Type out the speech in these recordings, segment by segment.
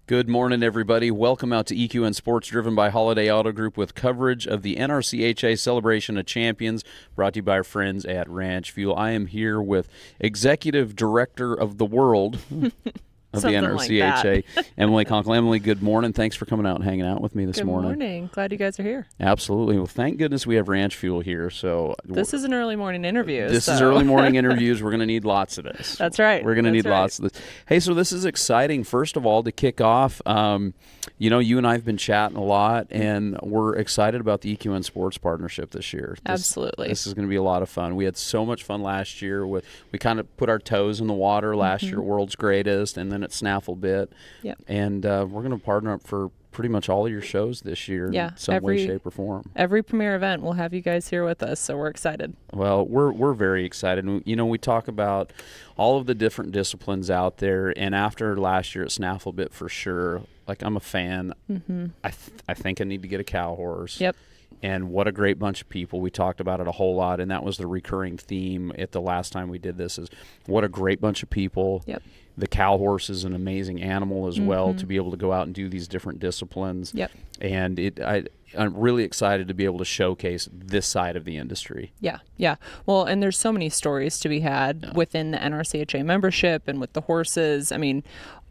Good morning, everybody. Welcome out to EQN Sports, driven by Holiday Auto Group, with coverage of the NRCHA Celebration of Champions, brought to you by our friends at Ranch Fuel. I am here with Executive Director of the World of the NRCHA, like Emily Konkel. Emily, good morning. Thanks for coming out and hanging out with me this morning. Good morning. Glad you guys are here. Absolutely. Well, thank goodness we have Ranch Fuel here. So this is an early morning interview. This is early morning interviews. We're going to need lots of this. That's right. We're going to need lots of this. Hey, so this is exciting. First of all, to kick off, you and I have been chatting a lot, and we're excited about the EQN Sports partnership this year. Absolutely. This is going to be a lot of fun. We had so much fun last year. We kind of put our toes in the water last year, World's Greatest, and then at Snaffle Bit. Yep. And we're going to partner up for pretty much all of your shows this year in some way, shape, or form. Every premier event, we'll have you guys here with us, so we're excited. Well, we're very excited. We talk about all of the different disciplines out there, and after last year at Snaffle Bit, for sure, like, I'm a fan. I think I need to get a cow horse. Yep. And what a great bunch of people. We talked about it a whole lot, and that was the recurring theme at the last time we did this, is what a great bunch of people. Yep. The cow horse is an amazing animal as well, to be able to go out and do these different disciplines. Yep. And I'm really excited to be able to showcase this side of the industry. Yeah. Well, and there's so many stories to be had within the NRCHA membership and with the horses. I mean,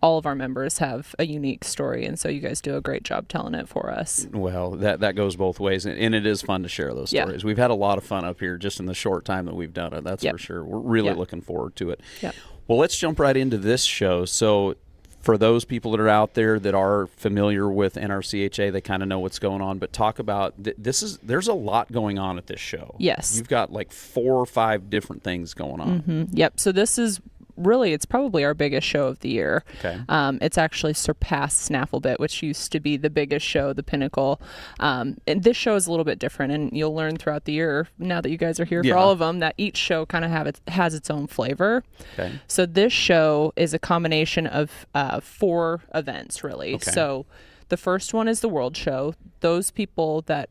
all of our members have a unique story, and so you guys do a great job telling it for us. Well, that goes both ways, and it is fun to share those stories. Yeah. We've had a lot of fun up here just in the short time that we've done it, that's for sure. We're really looking forward to it. Yep. Well, let's jump right into this show. So for those people that are out there that are familiar with NRCHA, they kind of know what's going on, but talk about there's a lot going on at this show. Yes. You've got like 4 or 5 different things going on. Yep. So this is it's probably our biggest show of the year. Okay. It's actually surpassed Snaffle Bit, which used to be the biggest show, the pinnacle. And this show is a little bit different, and you'll learn throughout the year, now that you guys are here for all of them, that each show kind of has its own flavor. Okay. So this show is a combination of 4 events, really. Okay. So the first one is the World Show. Those people that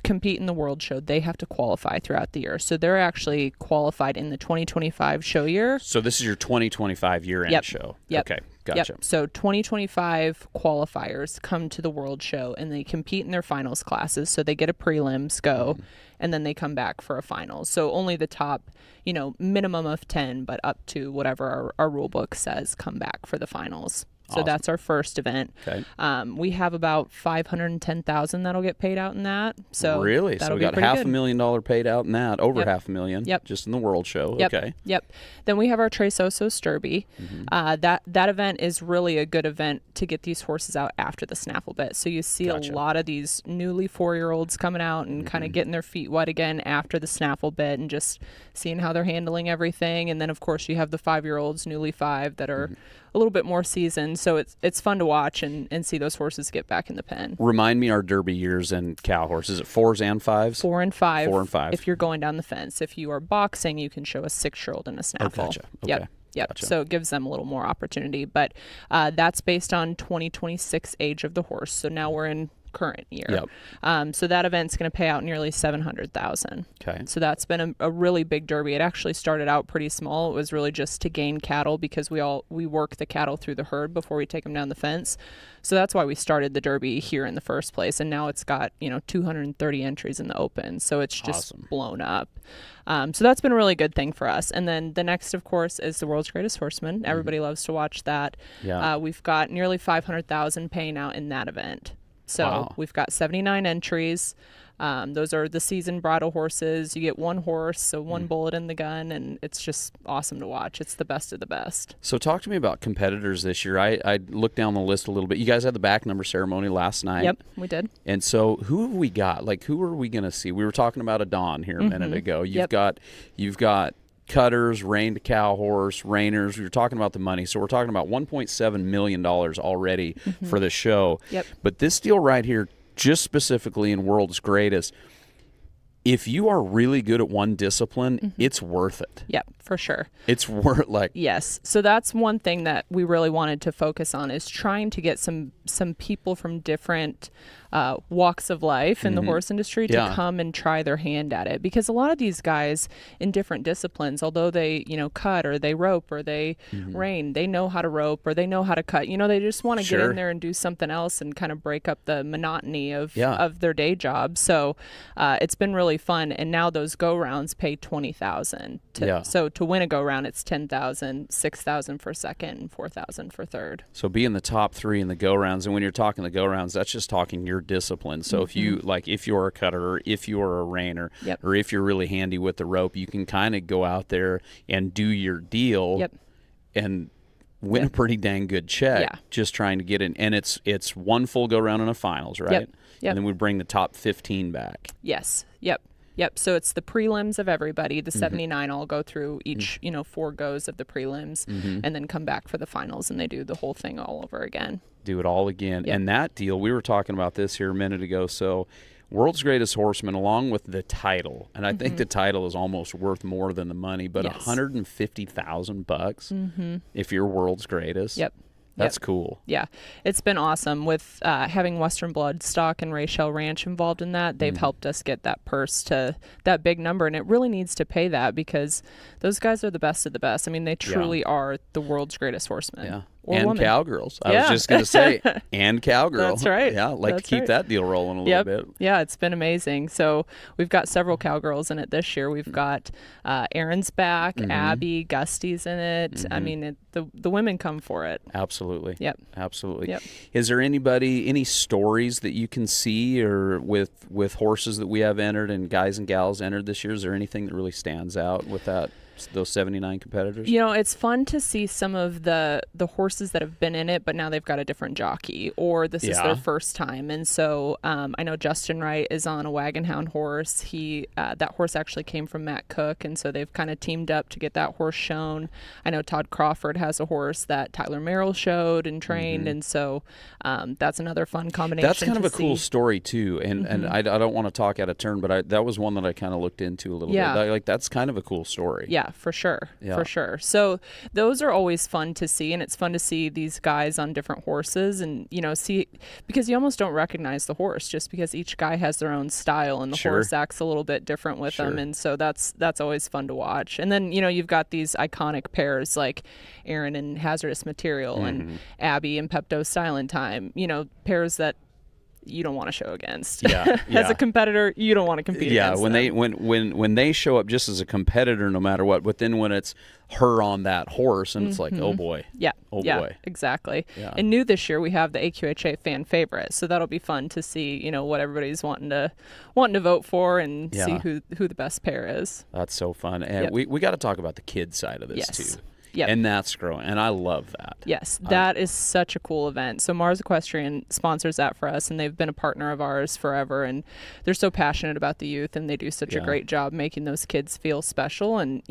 compete in the World Show, they have to qualify throughout the year. So they're actually qualified in the 2025 show year. So this is your 2025 year-end show. Yep. Okay, gotcha. Yep. So 2025 qualifiers come to the World Show, and they compete in their finals classes. So they get a prelims go, and then they come back for a finals. So only the top, minimum of 10, but up to whatever our rule book says, come back for the finals. So that's our first event. Okay. We have about $510,000 that'll get paid out in that. So really? So we got $500,000 paid out in that, over $500,000 just in the World Show. Yep. Okay. Yep. Then we have our Tres Osos Derby. That event is really a good event to get these horses out after the Snaffle Bit. So you see a lot of these newly 4-year-olds coming out and kind of getting their feet wet again after the Snaffle Bit and just seeing how they're handling everything. And then, of course, you have the 5-year-olds, newly 5, that are a little bit more seasoned, so it's fun to watch and see those horses get back in the pen. Remind me our Derby years and cow horses. Is it 4s and 5s? 4 and 5. 4 and 5. If you're going down the fence. If you are boxing, you can show a 6-year-old in a snaffle. Oh, gotcha. Okay. Yep. Gotcha. So it gives them a little more opportunity. But that's based on 2026 age of the horse. So now we're in current year. Yep. So that event's going to pay out nearly $700,000. Okay. So that's been a really big derby. It actually started out pretty small. It was really just to gain cattle, because we work the cattle through the herd before we take them down the fence. So that's why we started the derby here in the first place. And now it's got 230 entries in the open. So it's just blown up. So that's been a really good thing for us. And then the next, of course, is the World's Greatest Horseman. Everybody loves to watch that. Yeah. We've got nearly $500,000 paying out in that event. So we've got 79 entries. Those are the seasoned bridle horses. You get 1 horse, so 1 bullet in the gun, and it's just awesome to watch. It's the best of the best. So talk to me about competitors this year. I looked down the list a little bit. You guys had the back number ceremony last night. Yep, we did. And so who have we got? Like, who are we going to see? We were talking about a Dawn here a minute ago. You've got cutters, reined cow horse, reiners. We were talking about the money. So we're talking about $1.7 million already for the show. Yep. But this deal right here, just specifically in World's Greatest, if you are really good at one discipline, it's worth it. Yep. For sure. It's worth Yes. So that's one thing that we really wanted to focus on, is trying to get some people from different walks of life in the horse industry to come and try their hand at it. Because a lot of these guys in different disciplines, although they, cut or they rope or they rein, they know how to rope or they know how to cut. They just want to get in there and do something else and kind of break up the monotony of their day job. So it's been really fun. And now those go rounds pay $20,000. So to win a go round, it's $10,000, $6,000 for second, and $4,000 for third. So be in the top 3 in the go rounds. And when you're talking the go rounds, that's just talking your discipline. So if you're a cutter, or if you're a reiner, or if you're really handy with the rope, you can kind of go out there and do your deal and win a pretty dang good check just trying to get in. And it's one full go round in a finals, right? And then we bring the top 15 back. Yes. Yep. So it's the prelims of everybody. The 79 all go through each, 4 goes of the prelims, and then come back for the finals, and they do the whole thing all over again. Do it all again. And that deal, we were talking about this here a minute ago. So World's Greatest Horseman, along with the title, and I think the title is almost worth more than the money, but $150,000 if you're World's Greatest. Yep. That's cool. Yeah. It's been awesome. With having Western Bloodstock and Rachel Ranch involved in that, they've helped us get that purse to that big number, and it really needs to pay that because those guys are the best of the best. I mean, they truly are the world's greatest horsemen. Yeah. Or and woman. Cowgirls. I was just going to say, and Cowgirl. That's right. Yeah, to keep that deal rolling a little bit. Yeah, it's been amazing. So we've got several Cowgirls in it this year. We've got Erin's back, Abby, Gusty's in it. I mean, the women come for it. Absolutely. Yep. Absolutely. Yep. Is there any stories that you can see or with horses that we have entered and guys and gals entered this year? Is there anything that really stands out with those 79 competitors? It's fun to see some of the horses that have been in it, but now they've got a different jockey, or this is their first time. And so I know Justin Wright is on a Wagon Hound horse. That horse actually came from Matt Cook, and so they've kind of teamed up to get that horse shown. I know Todd Crawford has a horse that Tyler Merrill showed and trained, and so that's another fun combination. That's kind of a cool story too, and I don't want to talk out of turn, but that was one that I kind of looked into a little bit. That's kind of a cool story. Yeah, for sure. So those are always fun to see, and it's fun to see these guys on different horses and, see, because you almost don't recognize the horse just because each guy has their own style and the horse acts a little bit different with them. And so that's always fun to watch. And then, you've got these iconic pairs like Erin and Hazardous Material and Abby and Pepto Silent Time, pairs that you don't want to show against. As a competitor, you don't want to compete against them. When they show up just as a competitor, no matter what, but then when it's her on that horse and it's like, oh boy. Boy. Exactly. And new this year we have the AQHA fan favorite, so that'll be fun to see, what everybody's wanting to vote for and see who the best pair is. That's so fun. And we got to talk about the kids side of this too. Yep. And that's growing, and I love that. Yes, that is such a cool event. So Mars Equestrian sponsors that for us, and they've been a partner of ours forever, and they're so passionate about the youth, and they do such a great job making those kids feel special. And,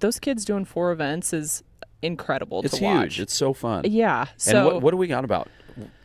those kids doing 4 events is incredible to watch. It's huge. It's so fun. Yeah. So and what do we got about?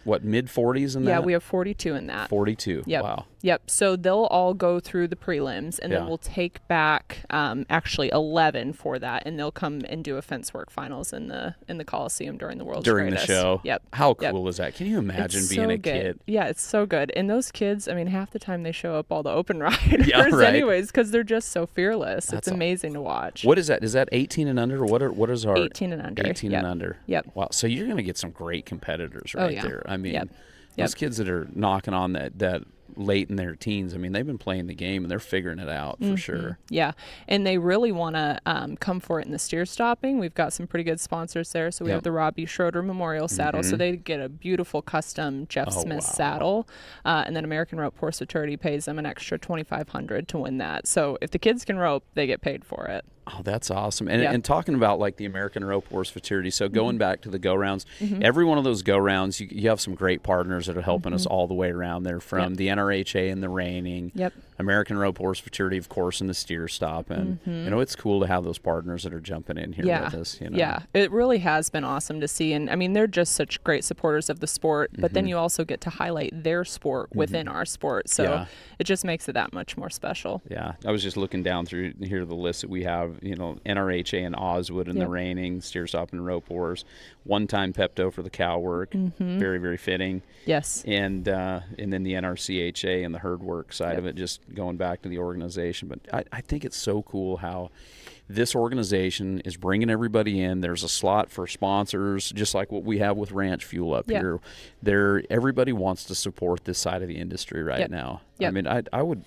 What, mid-40s in that? Yeah, we have 42 in that. 42. Yep. Wow. Yep. So they'll all go through the prelims, and then we'll take back actually 11 for that, and they'll come and do a fence work finals in the Coliseum during the World's Greatest. During the show. Yep. How cool is that? Can you imagine being a kid? Yeah, it's so good. And those kids, I mean, half the time they show up all the open riders anyways, because they're just so fearless. It's amazing to watch. What is that? Is that 18 and under? What is our 18 and under? 18 and under. Yep. Wow. So you're going to get some great competitors there. I mean, those kids that are knocking on that late in their teens, I mean, they've been playing the game and they're figuring it out for sure. Yeah, and they really want to come for it in the steer stopping. We've got some pretty good sponsors there. So we have the Robbie Schroeder Memorial Saddle. So they get a beautiful custom Jeff Smith saddle. And then American Rope Horse Futurity pays them an extra $2,500 to win that. So if the kids can rope, they get paid for it. Oh, that's awesome. And talking about like the American Rope Horse Futurity, so going back to the go rounds, every one of those go rounds, you have some great partners that are helping us all the way around there, from the NRHA and the reining, American Rope Horse Futurity, of course, and the steer stop. And, it's cool to have those partners that are jumping in here with us. Yeah, it really has been awesome to see. And I mean, they're just such great supporters of the sport, but then you also get to highlight their sport within our sport. So it just makes it that much more special. Yeah, I was just looking down through here the list that we have. NRHA and Oswood in the reining, steer, stop, and rope horse. One-time Pepto for the cow work. Very, very fitting. Yes. And then the NRCHA and the herd work side of it, just going back to the organization. But I think it's so cool how this organization is bringing everybody in. There's a slot for sponsors, just like what we have with Ranch Fuel up here. Everybody wants to support this side of the industry right now. I mean, I would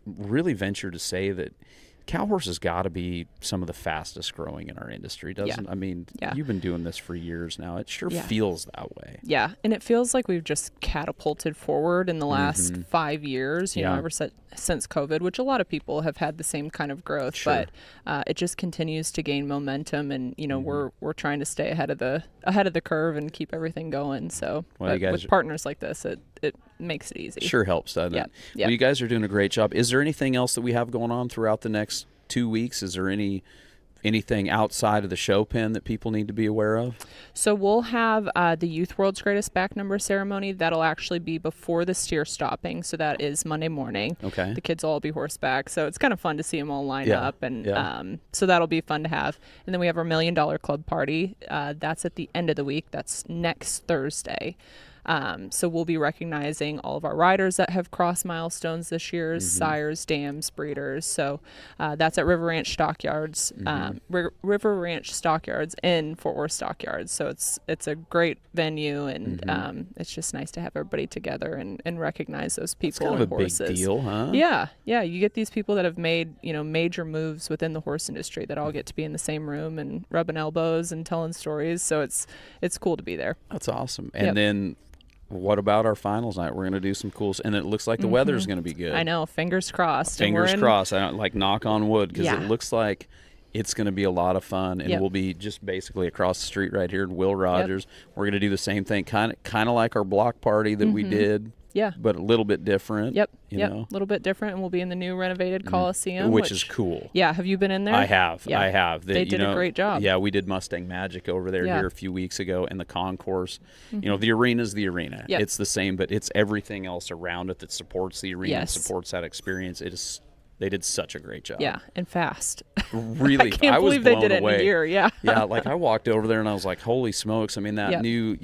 really venture to say that cow horse has got to be some of the fastest growing in our industry, doesn't? I mean, you've been doing this for years now. It sure feels that way. Yeah, and it feels like we've just catapulted forward in the last 5 years, you know, ever since COVID, which a lot of people have had the same kind of growth, but it just continues to gain momentum, and you know, we're trying to stay ahead of the curve and keep everything going. So with partners like this, it makes it easy. Sure helps, doesn't it? Well, you guys are doing a great job. Is there anything else that we have going on throughout the next 2 weeks? Is there anything outside of the show pen that people need to be aware of? So we'll have the Youth World's Greatest Back Number ceremony. That'll actually be before the steer stopping, so that is Monday morning. Okay. The kids will all be horseback, so it's kind of fun to see them all line up, and so that'll be fun to have. And then we have our $1 Million Club party. That's at the end of the week. That's next Thursday. So we'll be recognizing all of our riders that have crossed milestones this year, sires, dams, breeders. So that's at River Ranch Stockyards, River Ranch Stockyards in Fort Worth Stockyards. So it's a great venue, and it's just nice to have everybody together and recognize those people. It's kind of a horses. Big deal, huh? Yeah. You get these people that have made major moves within the horse industry that all get to be in the same room and rubbing elbows and telling stories. So it's cool to be there. That's awesome. And then, what about our finals night? We're going to do some cool, and it looks like the weather's going to be good. I know, fingers crossed. Fingers crossed. I don't like knock on wood, because it looks like it's going to be a lot of fun, and we'll be just basically across the street right here in Will Rogers. We're going to do the same thing, kind of like our block party that we did. Yeah, but a little bit different. You know? A little bit different, and we'll be in the new renovated Coliseum, which is cool. Yeah, have you been in there? I have. I have. They did a great job. Yeah, we did Mustang Magic over there here a few weeks ago, and the concourse. You know, the arena's the arena. It's the same, but it's everything else around it that supports the arena, supports that experience. They did such a great job. Yeah, and fast. Really, I can't believe they did it in a year. Yeah. Yeah, like I walked over there and I was like, holy smokes! I mean, that new,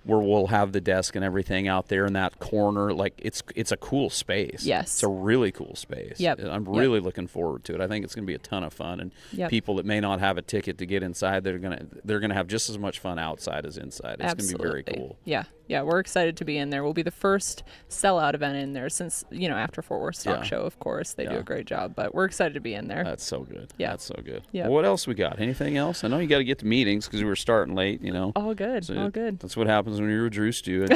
where we'll have the desk and everything out there in that corner. Like it's a cool space. Yes. It's a really cool space. Yep. I'm really looking forward to it. I think it's going to be a ton of fun, and people that may not have a ticket to get inside, they're going to have just as much fun outside as inside. It's going to be very cool. Yeah. Yeah, we're excited to be in there. We'll be the first sellout event in there since, after Fort Worth Stock Show, of course. They do a great job, but we're excited to be in there. That's so good. Yeah. That's so good. Yeah. Well, what else we got? Anything else? I know you got to get to meetings because we were starting late, All good. So all good. That's what happens when you're with Dru Stewart.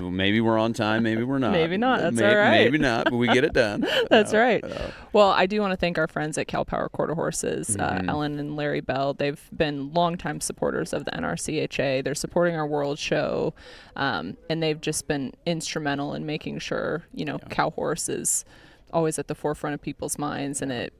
Maybe we're on time, maybe we're not. Maybe not. That's all right. Maybe not, but we get it done. That's right. Well, I do want to thank our friends at Kalpowar Quarter Horses, Ellen and Larry Bell. They've been longtime supporters of the NRCHA. They're supporting our World Show, and they've just been instrumental in making sure, cow horse is always at the forefront of people's minds, and it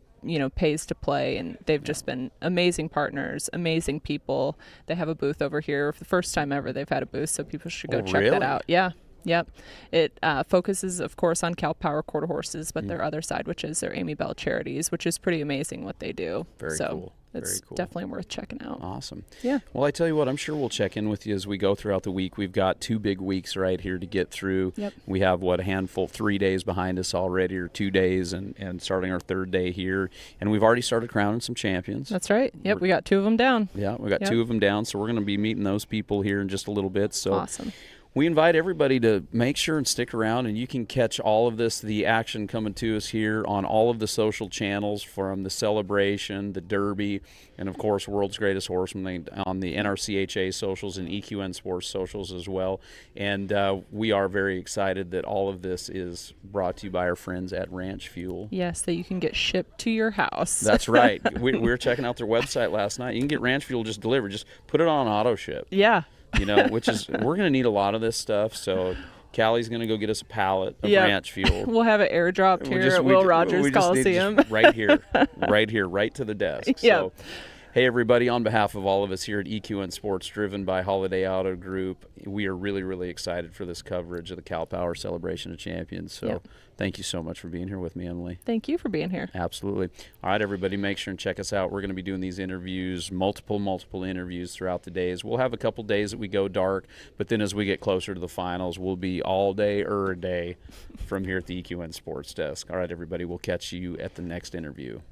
pays to play, and they've just been amazing partners, amazing people. They have a booth over here for the first time ever. They've had a booth, so people should go check that out. Yeah. Yep. It focuses, of course, on Kalpowar Quarter Horses, but their other side, which is their Amy Bell Charities, which is pretty amazing what they do. Very cool. It's definitely worth checking out. Awesome. Yeah. Well, I tell you what, I'm sure we'll check in with you as we go throughout the week. We've got 2 big weeks right here to get through. Yep. We have, a handful, 3 days behind us already, or 2 days, and starting our 3rd day here. And we've already started crowning some champions. That's right. Yep, we got 2 of them down. Yeah, we got 2 of them down, so we're going to be meeting those people here in just a little bit. So awesome. We invite everybody to make sure and stick around, and you can catch all of the action coming to us here on all of the social channels, from the celebration, the Derby, and of course World's Greatest Horseman on the NRCHA socials and EQN Sports socials as well. And we are very excited that all of this is brought to you by our friends at Ranch Fuel. Yes, that you can get shipped to your house. That's right. We were checking out their website last night. You can get Ranch Fuel just delivered. Just put it on auto ship. Yeah. Which is, we're going to need a lot of this stuff. So Callie's going to go get us a pallet of Ranch Fuel. We'll have it airdropped here at Will Rogers Coliseum. right here, right to the desk. Yep. Hey, everybody, on behalf of all of us here at EQN Sports, driven by Holiday Auto Group, we are really, really excited for this coverage of the Kalpowar Celebration of Champions. So thank you so much for being here with me, Emily. Thank you for being here. Absolutely. All right, everybody, make sure and check us out. We're going to be doing these interviews, multiple interviews throughout the days. We'll have a couple days that we go dark, but then as we get closer to the finals, we'll be all day or a day from here at the EQN Sports Desk. All right, everybody, we'll catch you at the next interview.